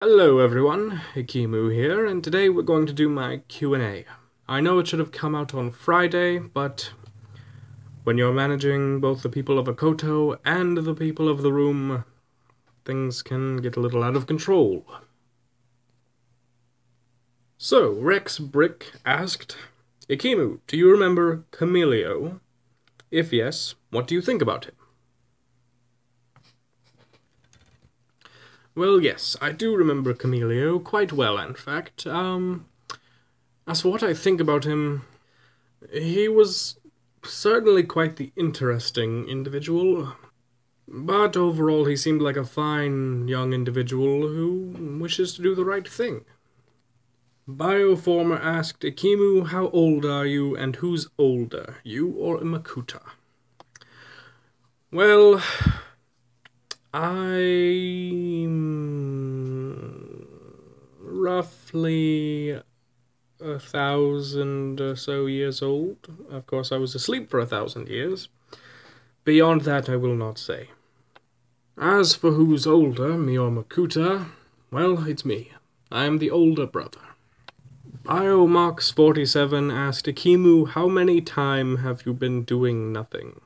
Hello everyone, Ekimu here, and today we're going to do my Q&A. I know it should have come out on Friday, but when you're managing both the people of Akoto and the people of the room, things can get a little out of control. So, Rex Brick asked, Ekimu, do you remember Camilio? If yes, what do you think about him? Well, yes, I do remember Camilio quite well, in fact. As for what I think about him, he was certainly quite the interesting individual. But overall, he seemed like a fine young individual who wishes to do the right thing. Bioformer asked, Ekimu, how old are you, and who's older, you or Makuta? Well, I'm roughly 1,000 or so years old. Of course, I was asleep for 1,000 years. Beyond that, I will not say. As for who's older, me or Makuta, well, it's me. I am the older brother. Biomox47 asked, Ekimu, how many time have you been doing nothing?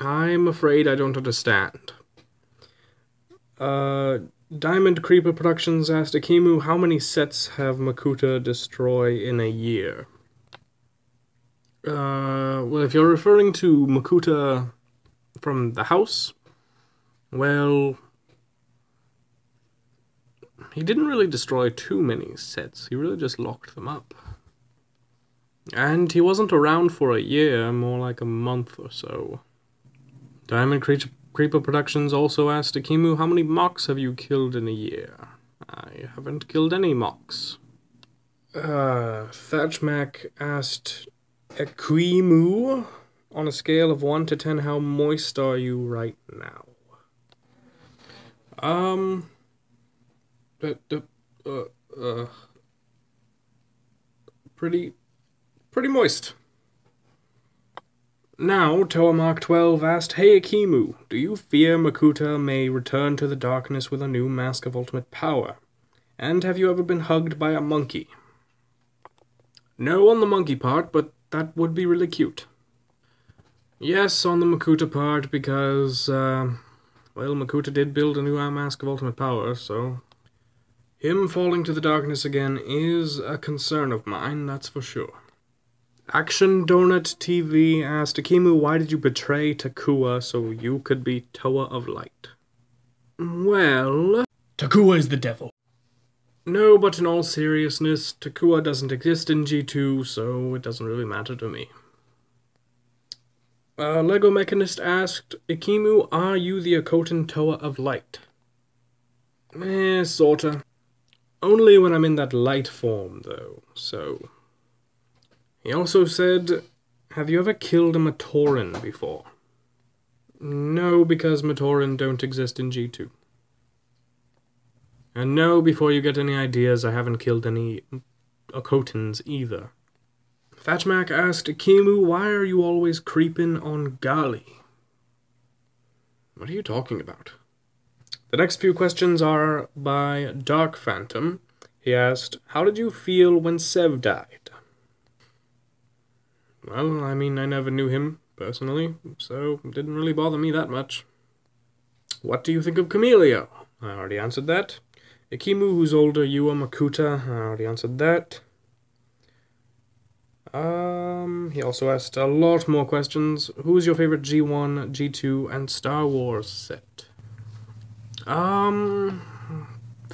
I'm afraid I don't understand. Diamond Creeper Productions asked, Ekimu, how many sets have Makuta destroy in a year? Well, if you're referring to Makuta from the house, well, he didn't really destroy too many sets. He really just locked them up. And he wasn't around for a year, more like a month or so. Diamond Creeper Productions also asked, Ekimu, how many mocks have you killed in a year? I haven't killed any mocks. Thatchmac asked, Ekimu, on a scale of 1 to 10, how moist are you right now? Pretty moist. Now, Toamark12 asked, Hey Ekimu, do you fear Makuta may return to the darkness with a new mask of ultimate power? And have you ever been hugged by a monkey? No on the monkey part, but that would be really cute. Yes on the Makuta part, because, well, Makuta did build a new mask of ultimate power, so him falling to the darkness again is a concern of mine, that's for sure. Action Donut TV asked, Ekimu, why did you betray Takua so you could be Toa of Light? Well, Takua is the devil. No, but in all seriousness, Takua doesn't exist in G2, so it doesn't really matter to me. Lego Mechanist asked, Ekimu, are you the Akotan Toa of Light? Sorta. Only when I'm in that light form, though, so... He also said, have you ever killed a Matoran before? No, because Matoran don't exist in G2. And no, before you get any ideas, I haven't killed any Akotans either. Fatchmac asked, Ekimu, why are you always creeping on Gali? What are you talking about? The next few questions are by Dark Phantom. He asked, how did you feel when Sev died? Well, I mean, I never knew him, personally, so it didn't really bother me that much. What do you think of Camilio? I already answered that. Ekimu, who's older, you or Makuta? I already answered that. He also asked a lot more questions. Who's your favorite G1, G2, and Star Wars set?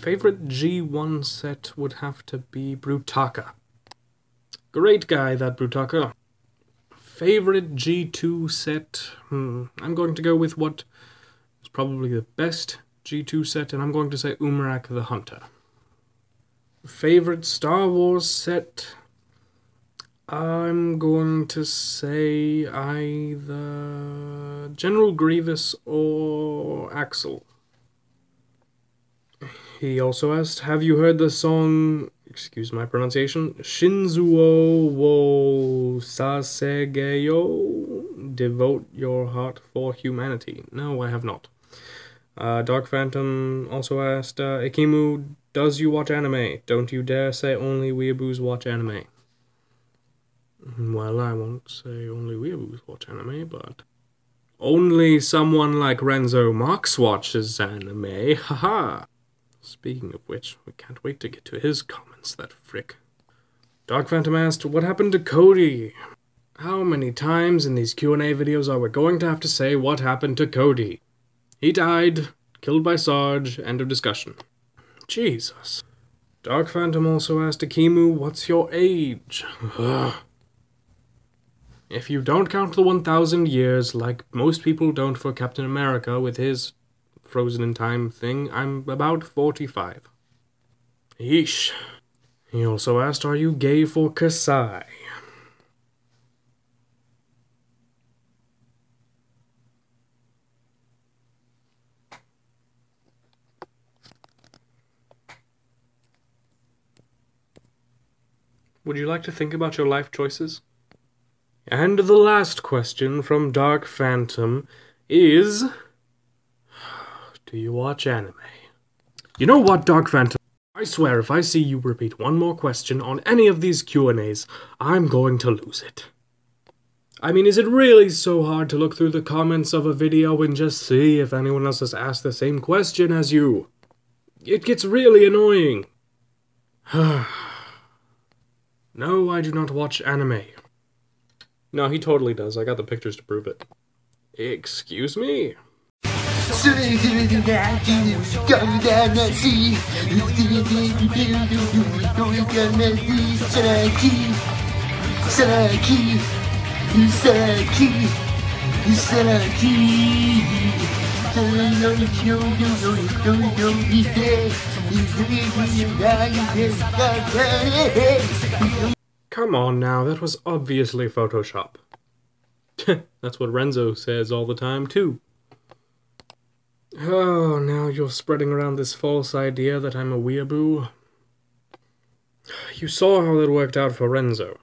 Favorite G1 set would have to be Brutaka. Great guy, that Brutaka. Favorite G2 set? I'm going to go with what is probably the best G2 set, and I'm going to say Umrak the Hunter. Favorite Star Wars set? I'm going to say either General Grievous or Axel. He also asked, have you heard the song, excuse my pronunciation, Shinzuo wo Sasegeyo? Devote your heart for humanity. No, I have not. Dark Phantom also asked, Ekimu, does you watch anime? Don't you dare say only weeaboos watch anime. Well, I won't say only weeaboos watch anime, but... only someone like Renzo Mox watches anime, haha! Speaking of which, we can't wait to get to his comments, that frick. Dark Phantom asked, what happened to Cody? How many times in these Q&A videos are we going to have to say what happened to Cody? He died, killed by Sarge, end of discussion. Jesus. Dark Phantom also asked Ekimu, what's your age? If you don't count the 1,000 years, like most people don't for Captain America with his frozen in time thing, I'm about 45. Yeesh. He also asked, are you gay for Kasai? Would you like to think about your life choices? And the last question from Dark Phantom is... do you watch anime? You know what, Dark Phantom? I swear if I see you repeat one more question on any of these Q&As, I'm going to lose it. I mean, is it really so hard to look through the comments of a video and just see if anyone else has asked the same question as you? It gets really annoying. No, I do not watch anime. No, he totally does. I got the pictures to prove it. Excuse me? Come on now, that was obviously Photoshop. That's what Renzo says all the time, too. Oh, now you're spreading around this false idea that I'm a weeaboo. You saw how that worked out for Renzo.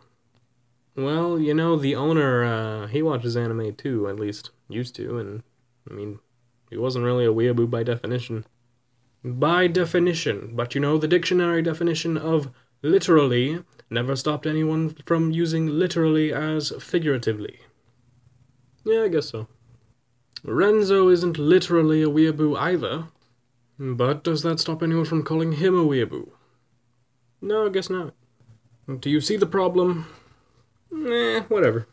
Well, you know, the owner, he watches anime too, at least used to, and, I mean, he wasn't really a weeaboo by definition. By definition, but you know, the dictionary definition of literally never stopped anyone from using literally as figuratively. Yeah, I guess so. Renzo isn't literally a weeaboo either, but does that stop anyone from calling him a weeaboo? No, I guess not. Do you see the problem? Whatever.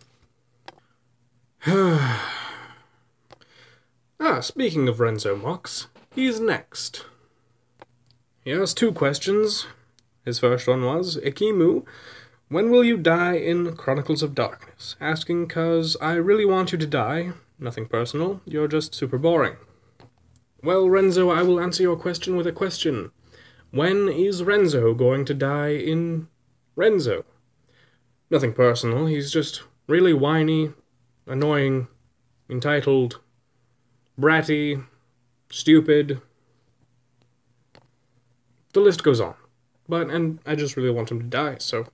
Speaking of Renzo Mox, he's next. He asked 2 questions. His first one was, Ekimu, when will you die in Chronicles of Darkness? Asking 'cause I really want you to die. Nothing personal, you're just super boring. Well, Renzo, I will answer your question with a question. When is Renzo going to die in Renzo? Nothing personal, he's just really whiny, annoying, entitled, bratty, stupid. The list goes on. And I just really want him to die, so...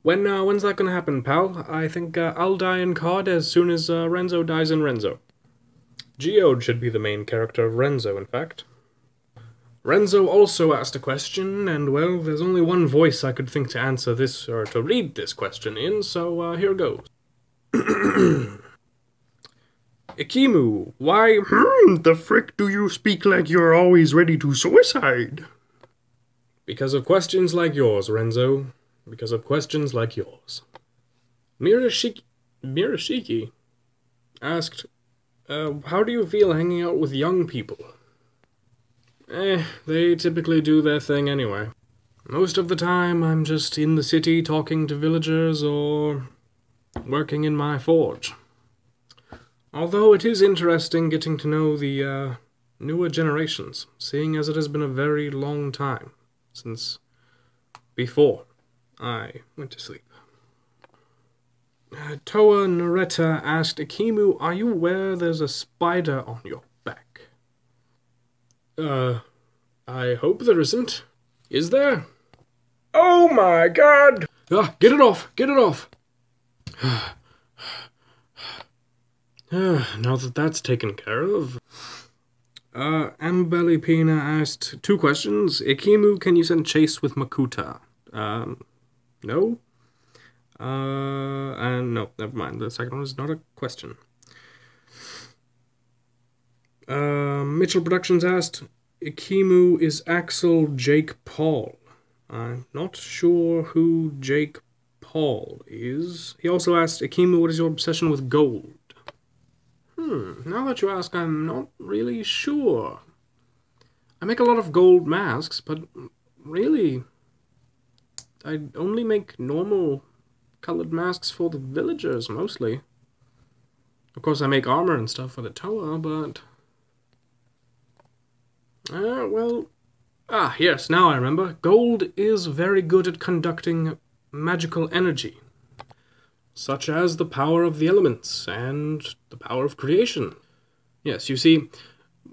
When's that gonna happen, pal? I think I'll die in COD as soon as Renzo dies in Renzo. Geode should be the main character of Renzo, in fact. Renzo also asked a question, and well, there's only one voice I could think to answer this, or to read this question in, so here goes. Ekimu, why the frick do you speak like you're always ready to suicide? Because of questions like yours, Renzo. Because of questions like yours. Mirashiki asked, how do you feel hanging out with young people? They typically do their thing anyway. Most of the time, I'm just in the city talking to villagers or working in my forge. Although it is interesting getting to know the newer generations, seeing as it has been a very long time since before I went to sleep. Toa Nareta asked, Ekimu, are you aware there's a spider on your back? I hope there isn't. Is there? Oh my god! Get it off! Get it off! Now that that's taken care of... Ambelipina asked 2 questions. Ekimu, can you send chase with Makuta? No. And no, never mind. The second one is not a question. Mitchell Productions asked, Ekimu, is Axel Jake Paul? I'm not sure who Jake Paul is. He also asked, Ekimu, what is your obsession with gold? Now that you ask, I'm not really sure. I make a lot of gold masks, but really, I only make normal colored masks for the villagers, mostly. Of course, I make armor and stuff for the Toa, but... yes, now I remember. Gold is very good at conducting magical energy, such as the power of the elements and the power of creation. Yes, you see,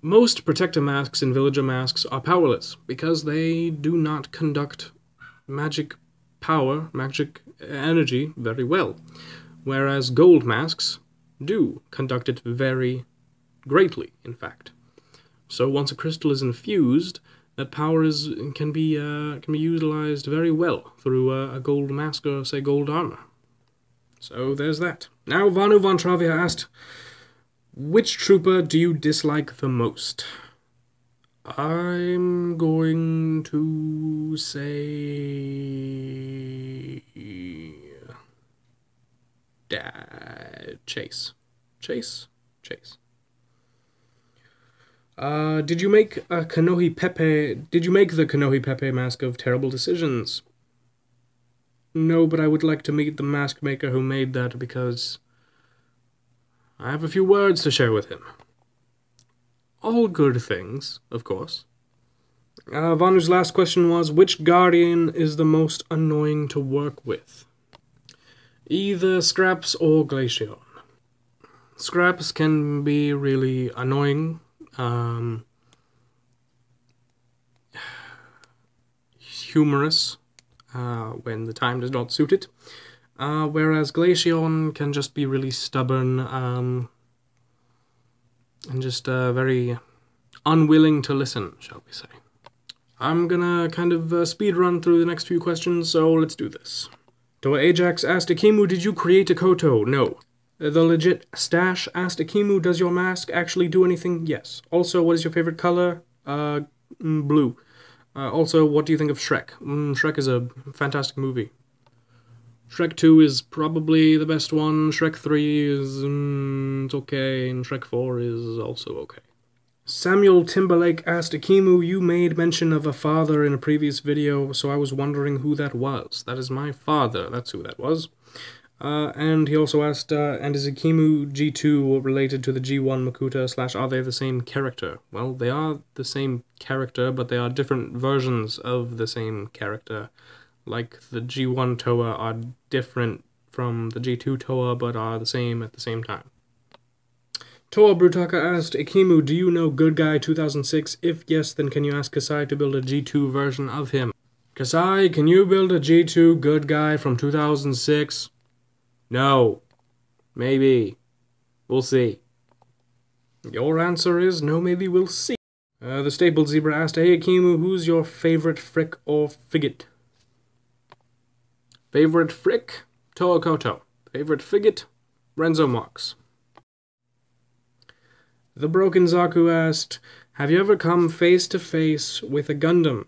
most protector masks and villager masks are powerless, because they do not conduct magic power, magic energy very well, whereas gold masks do conduct it very greatly, in fact. So once a crystal is infused, that power can be utilized very well through a gold mask or, say, gold armor. So there's that. Now Vanu von Travia asked, which trooper do you dislike the most? I'm going to say... Chase. Chase? Chase. Did you make the Kanohi Pepe mask of terrible decisions? No, but I would like to meet the mask maker who made that because I have a few words to share with him. All good things, of course. Vanu's last question was, which Guardian is the most annoying to work with? Either Scraps or Glaceon. Scraps can be really annoying. Humorous when the time does not suit it, whereas Glaceon can just be really stubborn and just very unwilling to listen, shall we say. I'm gonna kind of speedrun through the next few questions, so let's do this. Toa Ajax asked, Ekimu, did you create a Koto? No. The Legit Stash asked, Ekimu, does your mask actually do anything? Yes. Also, what is your favorite color? Blue. Also, what do you think of Shrek? Shrek is a fantastic movie. Shrek 2 is probably the best one. Shrek 3 is it's okay, and Shrek 4 is also okay. Samuel Timberlake asked, Ekimu, you made mention of a father in a previous video, so I was wondering who that was. That is my father. That's who that was. And he also asked, and is Ekimu G2 related to the G1 Makuta / are they the same character? Well, they are the same character, but they are different versions of the same character. Like the G1 Toa are different from the G2 Toa, but are the same at the same time. Toa Brutaka asked, Ekimu, do you know Good Guy 2006? If yes, then can you ask Kasai to build a G2 version of him? Kasai, can you build a G2 Good Guy from 2006? No. Maybe. We'll see. Your answer is no, maybe we'll see. The Stapled Zebra asked, hey Ekimu, who's your favorite frick or figget? Favorite frick? Toa Koto. Favorite figget? Renzo Marx. The Broken Zaku asked, have you ever come face to face with a Gundam?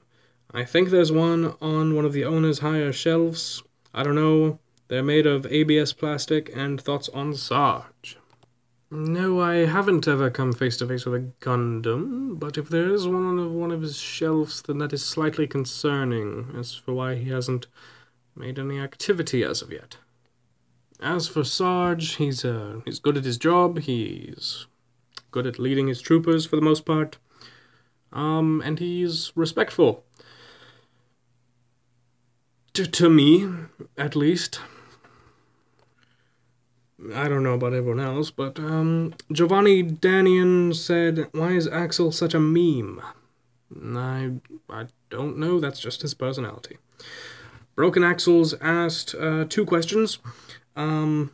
I think there's one on one of the owner's higher shelves. I don't know. They're made of ABS plastic, and thoughts on Sarge. No, I haven't ever come face to face with a Gundam, but if there is one on one of his shelves, then that is slightly concerning, as for why he hasn't made any activity as of yet. As for Sarge, he's good at his job, he's good at leading his troopers for the most part, and he's respectful. To me, at least. I don't know about everyone else, but Giovanni Danian said, why is Axel such a meme? I don't know, that's just his personality. Broken Axels asked 2 questions. One,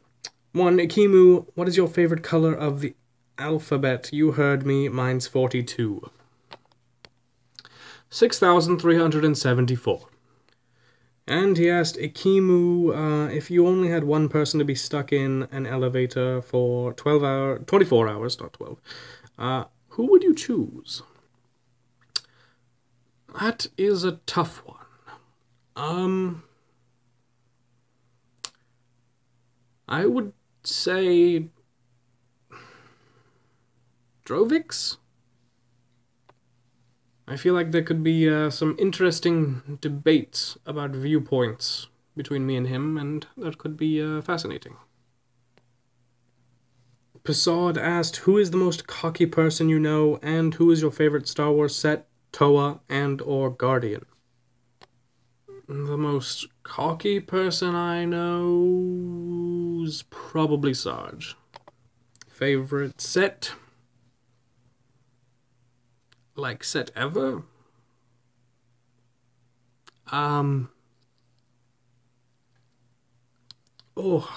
Ekimu, what is your favorite color of the Alphabet, you heard me, mine's 42. 6,374. And he asked Ekimu, if you only had one person to be stuck in an elevator for 24 hours, not 12, who would you choose? That is a tough one. I would say Drovix? I feel like there could be some interesting debates about viewpoints between me and him, and that could be fascinating. Passard asked, who is the most cocky person you know, and who is your favorite Star Wars set, Toa, and or Guardian? The most cocky person I know is probably Sarge. Favorite set? Like set ever? Oh,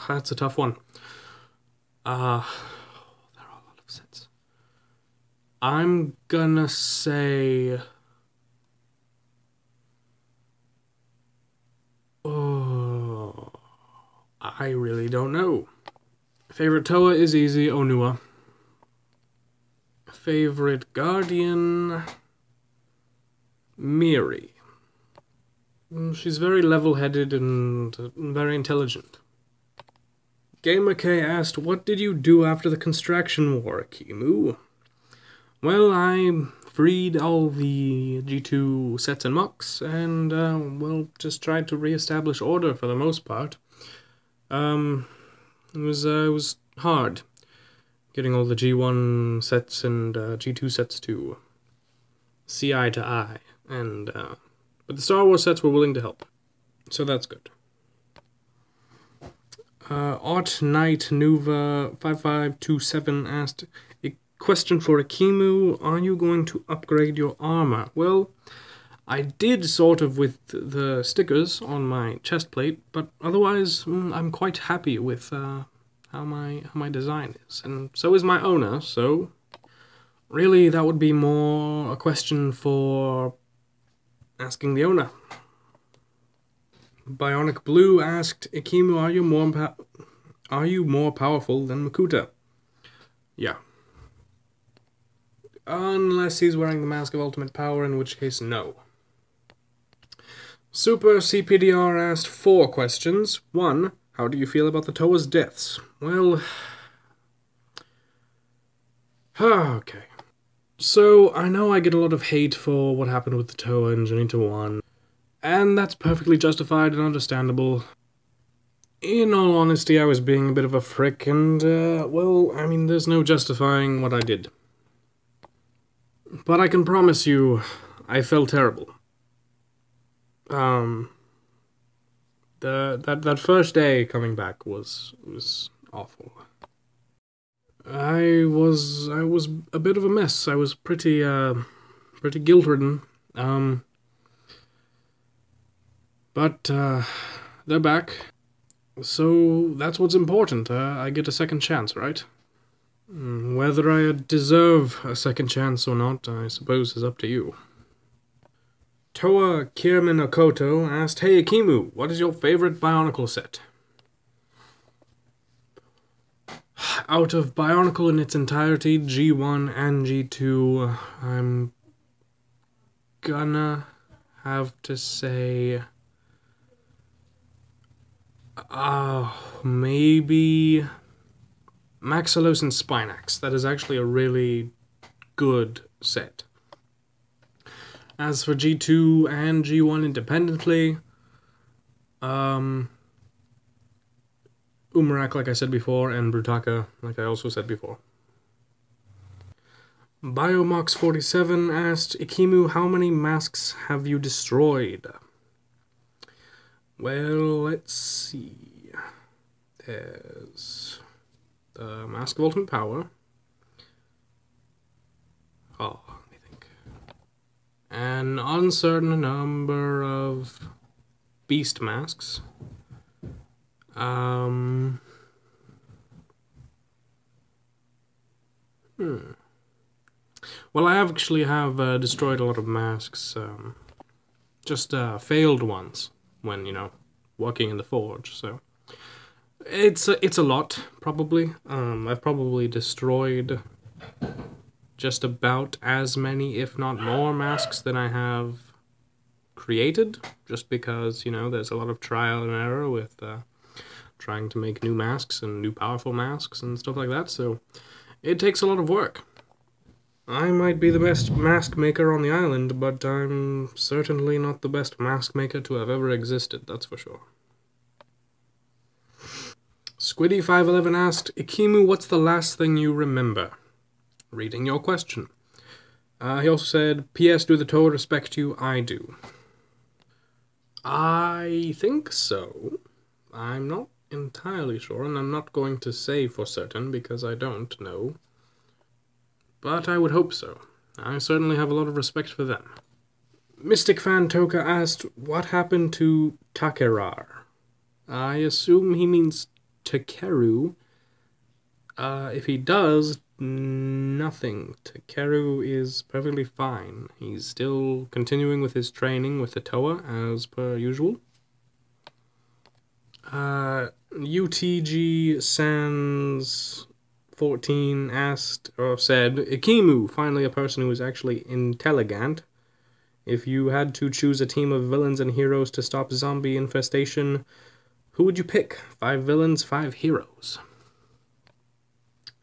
that's a tough one. There are a lot of sets. I'm gonna say... Oh, I really don't know. Favorite Toa is easy, Onua. Favorite Guardian... Miri. She's very level-headed and very intelligent. Gamer K asked, what did you do after the Construction War, Ekimu? Well, I freed all the G2 sets and mocks, and, well, just tried to re-establish order for the most part. It was hard getting all the G1 sets and G2 sets to see eye to eye, and, but the Star Wars sets were willing to help, so that's good. Art Knight Nuva 5527 asked, a question for Ekimu, are you going to upgrade your armor? Well, I did sort of with the stickers on my chest plate, but otherwise I'm quite happy with how my design is, and so is my owner, so really that would be more a question for asking the owner. Bionic Blue asked, Ekimu, are you more powerful than Makuta? Yeah. Unless he's wearing the Mask of Ultimate Power, in which case, no. Super CPDR asked 4 questions. 1. How do you feel about the Toa's deaths? Well... okay. So, I know I get a lot of hate for what happened with the Toa in Janita 1. And that's perfectly justified and understandable. In all honesty, I was being a bit of a frick, and, well, I mean, there's no justifying what I did. But I can promise you, I felt terrible. That first day coming back was awful. I was a bit of a mess. I was pretty guilt-ridden. But, they're back. So, that's what's important. I get a second chance, right? Whether I deserve a second chance or not, I suppose is up to you. Toa Kirman Okoto asked, hey Ekimu, what is your favorite Bionicle set? Out of Bionicle in its entirety, G1 and G2, I'm gonna have to say... maybe Maxilos and Spinax. That is actually a really good set. As for G2 and G1 independently, Umarak, like I said before, and Brutaka, like I also said before. Biomox47 asked, Ekimu, how many masks have you destroyed? Well, let's see. There's the Mask of Ultimate Power. Oh, let me think. An uncertain number of Beast Masks. Well, I actually have destroyed a lot of masks, just failed ones when, working in the forge, so... It's a lot, probably. I've probably destroyed just about as many, if not more, masks than I have created, just because, there's a lot of trial and error with trying to make new masks and new powerful masks and stuff like that, so it takes a lot of work. I might be the best mask maker on the island, but I'm certainly not the best mask maker to have ever existed, that's for sure. Squiddy511 asked, Ekimu, what's the last thing you remember? Reading your question. He also said, P.S. Do the Toa respect you? I do. I think so. I'm not entirely sure, and I'm not going to say for certain because I don't know. But I would hope so. I certainly have a lot of respect for them. Mystic Fan Toka asked, what happened to Takerar? I assume he means Takeru. If he does, nothing. Takeru is perfectly fine. He's still continuing with his training with the Toa, as per usual. UTG Sans 14 asked, or said, Ekimu, finally a person who is actually intelligent. If you had to choose a team of villains and heroes to stop zombie infestation, who would you pick? 5 villains, 5 heroes.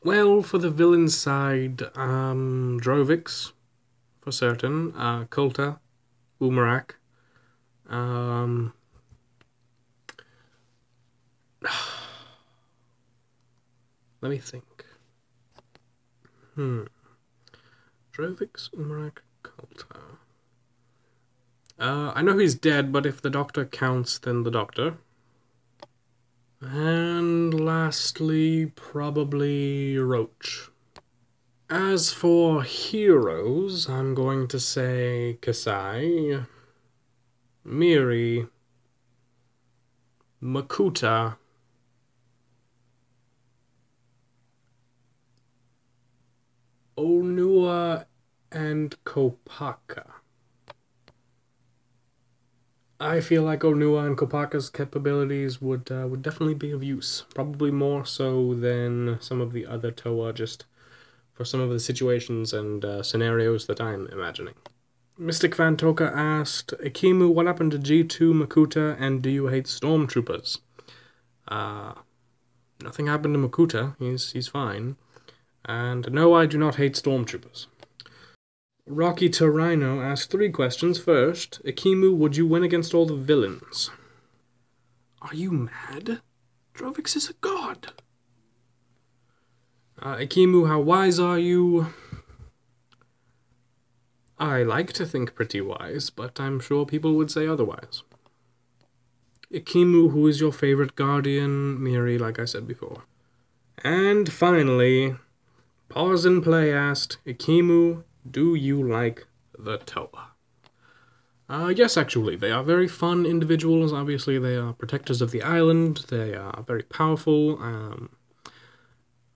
Well, for the villains side, Drovix, for certain, Kulta, Umarak, let me think. Drovix, Umarak, Kulta. I know he's dead, but if the Doctor counts, then the Doctor. And lastly, probably Roach. As for heroes, I'm going to say Kasai, Miri, Makuta, Onua, and Kopaka. I feel like Onua and Kopaka's capabilities would definitely be of use. Probably more so than some of the other Toa, just for some of the situations and scenarios that I'm imagining. Mystic Fan Toka asked, Ekimu, what happened to G2, Makuta, and do you hate stormtroopers? Nothing happened to Makuta. He's fine. And no, I do not hate stormtroopers. Rocky Torino asked 3 questions. First, Ekimu, would you win against all the villains? Are you mad? Drovix is a god. Ekimu, how wise are you? I like to think pretty wise, but I'm sure people would say otherwise. Ekimu, who is your favorite guardian? Miri, like I said before. And finally, Pause and Play asked, Ekimu, do you like the Toa? Yes, actually. They are very fun individuals. Obviously, they are protectors of the island. They are very powerful.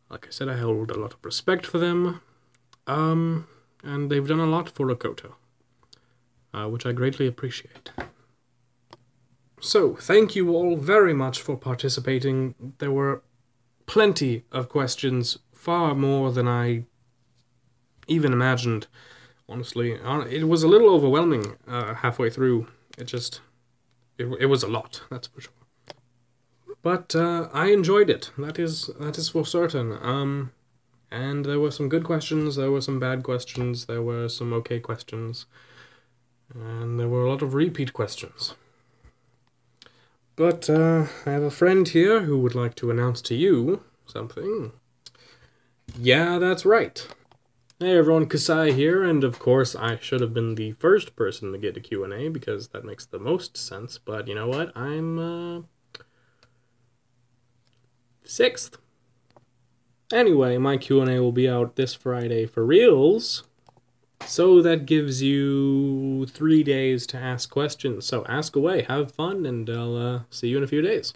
Like I said, I hold a lot of respect for them. And they've done a lot for Akoto, which I greatly appreciate. So, thank you all very much for participating. There were plenty of questions, far more than I even imagined, honestly. It was a little overwhelming halfway through. It was a lot, that's for sure. But I enjoyed it. That is for certain. And there were some good questions, there were some bad questions, there were some okay questions, and there were a lot of repeat questions. But I have a friend here who would like to announce to you something. Yeah, that's right. Hey everyone, Kasai here, and of course I should have been the first person to get a Q&A because that makes the most sense, but you know what, I'm 6th. Anyway, my Q&A will be out this Friday for reals, so that gives you 3 days to ask questions, so ask away, have fun, and I'll see you in a few days.